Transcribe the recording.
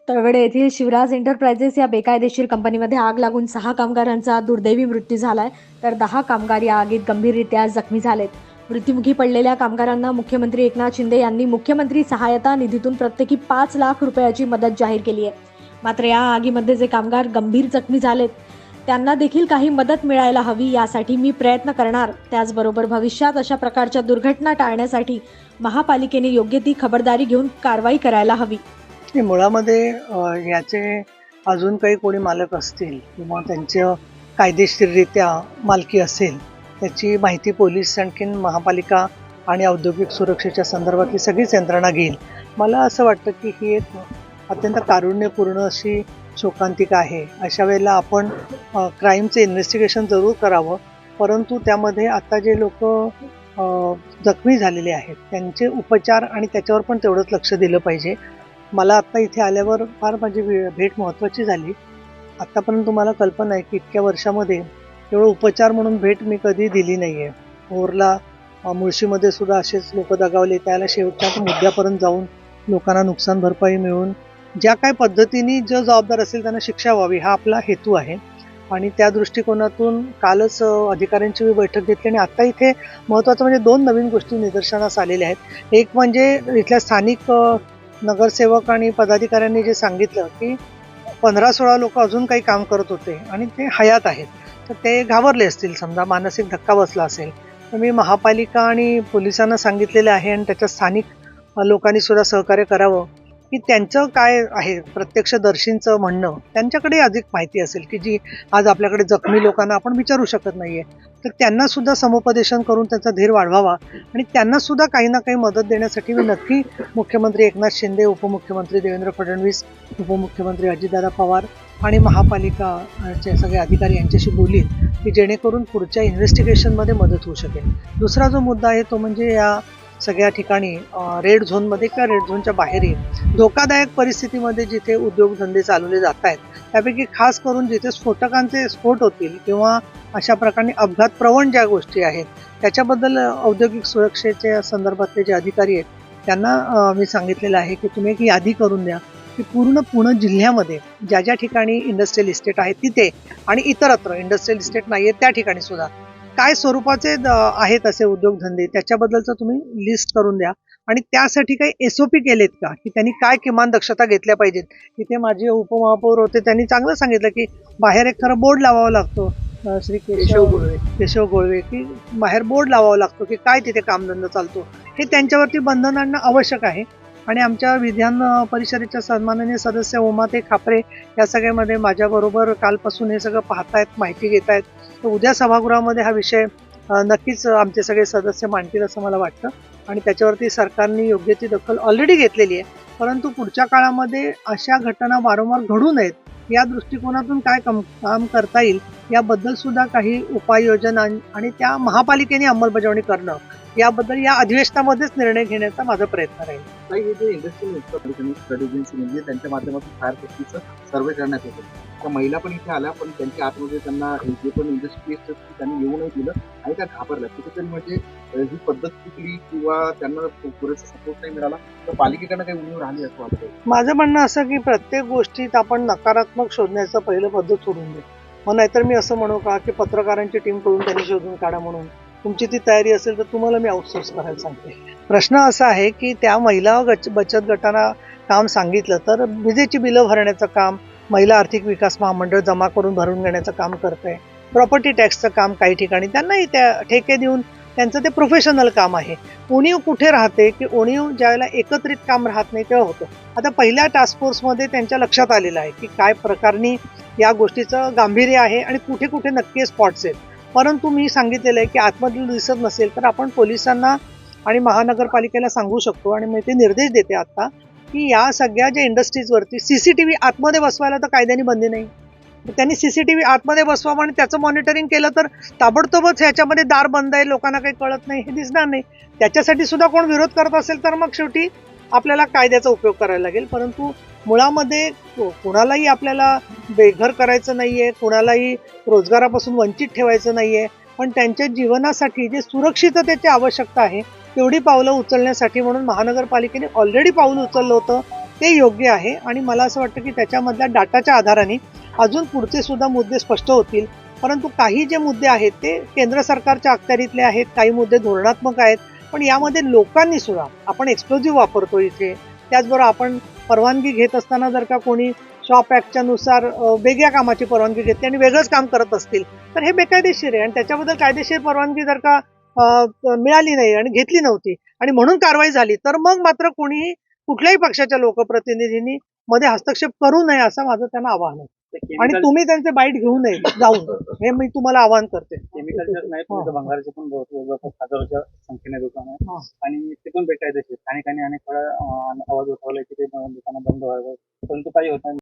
तळवडे येथील शिवराज एंटरप्राइजेस या बेकायदेशीर कंपनीमध्ये आग लागून 6 कामगारांचा दुर्दैवी मृत्यू झालाय, तर 10 कामगार या आगीत गंभीररित्या जखमी झालेत. मृत्युमुखी पडलेल्या कामगारांना मुख्यमंत्री एकनाथ शिंदे यांनी मुख्यमंत्री सहायता निधीतून प्रत्येकी 5 लाख रुपयाची मदत जाहीर केली आहे. मात्र या आगीमध्ये जे कामगार गंभीर जखमी झालेत त्यांना देखील काही मदत मिळायला हवी, यासाठी मी प्रयत्न करणार. त्याचबरोबर भविष्यात अशा प्रकारच्या दुर्घटना टाळण्यासाठी महापालिकेने योग्य ती खबरदारी घेऊन कारवाई करायला हवी. मुळामध्ये याचे अजून काही कोणी मालक असतील किंवा त्यांच्या कायदेशीररित्या मालकी असेल त्याची माहिती पोलीस, आणखीन महापालिका आणि औद्योगिक सुरक्षेच्या संदर्भातली सगळीच यंत्रणा घेईल. मला असं वाटतं की ही एक अत्यंत कारुण्यपूर्ण अशी शोकांतिका आहे. अशा वेळेला आपण क्राईमचे इन्व्हेस्टिगेशन जरूर करावं, परंतु त्यामध्ये आता जे लोक जखमी झालेले आहेत त्यांचे उपचार आणि त्याच्यावर पण तेवढंच लक्ष दिलं पाहिजे. मला आत्ता इथे आल्यावर फार माझी भेट महत्त्वाची झाली. आत्तापर्यंत तुम्हाला कल्पना आहे की इतक्या वर्षामध्ये एवढं उपचार म्हणून भेट मी कधी दिली नाही आहे. भोरला मुळशीमध्ये सुद्धा असेच लोक दगावले, त्याला शेवटच्या मुद्द्यापर्यंत जाऊन लोकांना नुकसान भरपाई मिळून ज्या काही पद्धतीने जो जबाबदार असेल त्यांना शिक्षा व्हावी हा आपला हेतू आहे. आणि त्या दृष्टिकोनातून कालच अधिकाऱ्यांची मी बैठक घेतली आणि आत्ता इथे महत्त्वाचं म्हणजे 2 नवीन गोष्टी निदर्शनास आलेल्या आहेत. एक म्हणजे इथल्या स्थानिक नगरसेवक आणि पदाधिकाऱ्यांनी जे सांगितलं की 15-16 लोक अजून काही काम करत होते आणि ते हयात आहेत, तर ते घाबरले असतील, समजा मानसिक धक्का बसला असेल. तर मी महापालिका आणि पोलिसांना सांगितलेलं आहे आणि त्याच्या स्थानिक लोकांनी सुद्धा सहकार्य करावं की त्यांचं काय आहे प्रत्यक्षदर्शींचं म्हणणं, त्यांच्याकडे अधिक माहिती असेल की जी आज आपल्याकडे जखमी लोकांना आपण विचारू शकत नाहीये, तर त्यांना सुद्धा समुपदेशन करून त्याचा धीर वाढवावा आणि त्यांना सुद्धा काही ना काही मदत देण्यासाठी मी नक्की मुख्यमंत्री एकनाथ शिंदे, उपमुख्यमंत्री देवेंद्र फडणवीस, उपमुख्यमंत्री अजितदादा पवार आणि महापालिकाचे सगळे अधिकारी यांच्याशी बोलीन की जेणेकरून पुढच्या इन्व्हेस्टिगेशनमध्ये मदत होऊ शकेल. दुसरा जो मुद्दा आहे तो म्हणजे या सगळ्या ठिकाणी रेड झोनमध्ये किंवा रेड झोनच्या बाहेरही धोकादायक परिस्थितीमध्ये जिथे उद्योगधंदे चालवले जात आहेत, त्यापैकी खास करून जिथे स्फोटकांचे स्फोट होतील किंवा अशा प्रकारे अपघात प्रवण ज्या गोष्टी आहेत त्याच्याबद्दल औद्योगिक सुरक्षेच्या संदर्भातले जे अधिकारी आहेत त्यांना मी सांगितलेलं आहे की तुम्ही एक यादी करून द्या की पूर्ण पुणे जिल्ह्यामध्ये ज्या ज्या ठिकाणी इंडस्ट्रियल इस्टेट आहे तिथे आणि इतरत्र इंडस्ट्रियल इस्टेट नाही आहे त्या ठिकाणी सुद्धा काय स्वरूपाचे आहेत असे उद्योगधंदे त्याच्याबद्दलचं तुम्ही लिस्ट करून द्या आणि त्यासाठी काही SOP केलेत का की त्यांनी काय किमान दक्षता घेतल्या पाहिजेत. तिथे माझे उपमहापौर होते, त्यांनी चांगलं सांगितलं की बाहेर एक खरं बोर्ड लावावा लागतो, श्री केशव गोळवे की बाहेर बोर्ड लावावा लागतो की काय तिथे कामधंदा चालतो, हे त्यांच्यावरती बंधन आणणं आवश्यक आहे. आणि आमच्या विधान परिषदेच्या सन्माननीय सदस्य उमाते खापरे या सगळ्यामध्ये माझ्याबरोबर कालपासून हे सगळं पाहतायत, माहिती घेत आहेत. तर उद्या सभागृहामध्ये हा विषय नक्कीच आमचे सगळे सदस्य मांडतील असं मला वाटतं आणि त्याच्यावरती सरकारने योग्य ती दखल ऑलरेडी घेतलेली आहे. परंतु पुढच्या काळामध्ये अशा घटना वारंवार घडू नयेत या दृष्टिकोनातून काय काम करता येईल याबद्दल सुद्धा काही उपाययोजना आणि त्या महापालिकेने अंमलबजावणी करणं याबद्दल या अधिवेशनामध्येच निर्णय घेण्याचा माझा प्रयत्न राहील. हे जे इंडस्ट्रियल स्टडी एजन्सी म्हणजे त्यांच्या माध्यमातून फायर सेफ्टीचं सर्वे करण्यात येतो. त्या महिला पण इथे आल्या, पण त्यांच्या आतमध्ये त्यांना जे पण इंडस्ट्री त्यांनी येऊ नाही दिलं आणि त्या घाबरल्या. कुठेतरी म्हणजे ही पद्धत चुकली किंवा त्यांना पुरेसा सपोर्ट नाही मिळाला तर पालिकेकडनं काही उणीव राहिली असं वाटतं. माझं म्हणणं असं की प्रत्येक गोष्टीत आपण नकारात्मक शोधण्याचं पहिलं पद्धत सोडून दे. मग नाहीतर मी असं म्हणू का की पत्रकारांची टीम करून त्यांनी शोधून काढा म्हणून. तुमची ती तयारी असेल तर तुम्हाला मी आउटसोर्स करायला सांगते. प्रश्न असा आहे की त्या महिला बचत गटांना काम सांगितलं तर विजेची बिलं भरण्याचं काम महिला आर्थिक विकास महामंडळ जमा करून भरून घेण्याचं काम करतंय. प्रॉपर्टी टॅक्सचं काम काही ठिकाणी त्यांनाही त्या ठेके देऊन त्यांचं ते प्रोफेशनल काम आहे. उणीव कुठे राहते की उणीव ज्यावेळेला एकत्रित काम राहत नाही तेव्हा होतं. आता पहिल्या टास्क फोर्समध्ये त्यांच्या लक्षात आलेलं आहे की काय प्रकारनी या गोष्टीचं गांभीर्य आहे आणि कुठे कुठे नक्की स्पॉट्स आहेत. परंतु मी सांगितलेलं आहे की आतमधलं दिसत नसेल तर आपण पोलिसांना आणि महानगरपालिकेला सांगू शकतो आणि मी ते निर्देश देते आता की या सगळ्या ज्या इंडस्ट्रीजवरती CCTV आतमध्ये बसवायला तर कायद्याने बंदी नाही. त्यांनी CCTV आतमध्ये बसवावं आणि त्याचं मॉनिटरिंग केलं तर ताबडतोबच ह्याच्यामध्ये दार बंद आहे, लोकांना काही कळत नाही हे दिसणार नाही. त्याच्यासाठी सुद्धा कोण विरोध करत असेल तर मग शेवटी आपल्याला कायद्याचा उपयोग करायला लागेल. परंतु मुळामध्ये कुणालाही आपल्याला बेघर करायचं नाहीये, कुणालाही रोजगारापासून वंचित ठेवायचं नाहीये, पण त्यांच्या जीवनासाठी जे सुरक्षिततेची आवश्यकता आहे तेवढी पावलं उचलण्यासाठी म्हणून महानगरपालिकेने ऑलरेडी पाऊल उचललं होतं. ते योग्य आहे आणि मला असं वाटतं की त्याच्यामधल्या डाटाच्या आधाराने अजून पुढचे सुद्धा मुद्दे स्पष्ट होतील. परंतु काही जे मुद्दे आहेत ते केंद्र सरकारच्या अखत्यारीतले आहेत, काही मुद्दे धोरणात्मक आहेत. पण यामध्ये लोकांनी सुद्धा आपण एक्सप्लोजिव्ह वापरतो इथे, त्याचबरोबर आपण परवानगी घेत असताना जर का कोणी शॉप ॲक्टच्या नुसार वेगळ्या कामाची परवानगी घेतली आणि वेगळंच काम करत असतील तर हे बेकायदेशीर आहे आणि त्याच्याबद्दल कायदेशीर परवानगी जर का मिळाली नाही आणि घेतली नव्हती आणि म्हणून कारवाई झाली तर मग मात्र कोणीही कुठल्याही पक्षाच्या लोकप्रतिनिधींनी मध्ये हस्तक्षेप करू नये असं माझं त्यांना आवाहन आहे. आणि तुम्ही त्यांचे बाईट घेऊ नये जाऊन हे मी तुम्हाला आवाहन करते. केमिकलच्याच नाही पण इथं भंगाराचे पण जवळपास हजारोच्या संख्येने दुकान आहे हा. आणि ते पण भेटायचे स्थानिकांनी अनेक वेळा आवाज उठवलाय की ते दुकानं बंद व्हावं परंतु काही होत नाही.